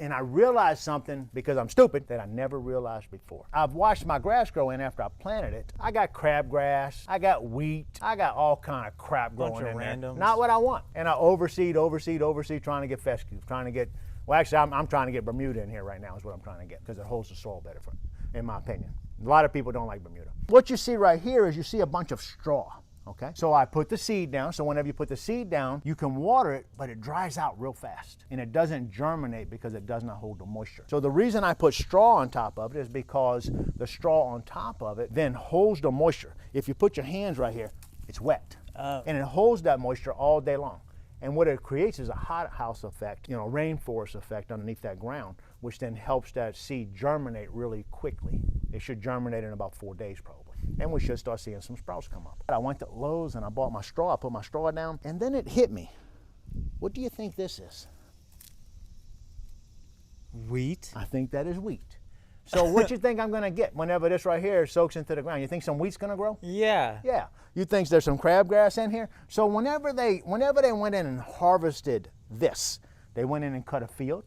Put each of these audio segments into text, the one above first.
And I realized something, because I'm stupid, that I never realized before. I've watched my grass grow in after I planted it. I got crabgrass, I got wheat, I got all kind of crap growing in there. Randoms. Not what I want. And I overseed, trying to get fescue, well, actually, I'm trying to get Bermuda in here right now is what I'm trying to get, because it holds the soil better, in my opinion. A lot of people don't like Bermuda. What you see right here is you see a bunch of straw. Okay, so I put the seed down, so whenever you put the seed down, you can water it, but it dries out real fast, and it doesn't germinate because it does not hold the moisture. So the reason I put straw on top of it is because the straw on top of it then holds the moisture. If you put your hands right here, it's wet, and it holds that moisture all day long. And what it creates is a hothouse effect, rainforest effect underneath that ground, which then helps that seed germinate really quickly. It should germinate in about 4 days probably. And we should start seeing some sprouts come up. I went to Lowe's and I bought my straw, I put my straw down, and then it hit me. What do you think this is? Wheat? I think that is wheat. So what you think I'm gonna get whenever this right here soaks into the ground? You think some wheat's gonna grow? Yeah. Yeah. You think there's some crabgrass in here? So whenever they went in and harvested this, they went in and cut a field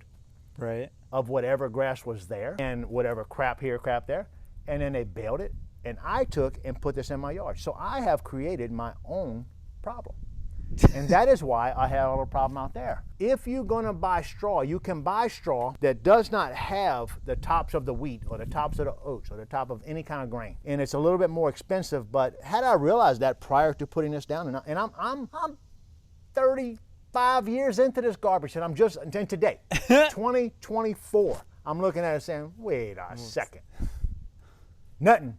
of whatever grass was there and whatever crap here, crap there, and then they baled it. And I took and put this in my yard. So I have created my own problem. And that is why I had a little problem out there. If you're gonna buy straw, you can buy straw that does not have the tops of the wheat or the tops of the oats or the top of any kind of grain. And it's a little bit more expensive, but had I realized that prior to putting this down, and I'm 35 years into this garbage, and I'm just, and today, 2024, I'm looking at it saying, wait a second. Nothing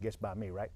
gets by me, right?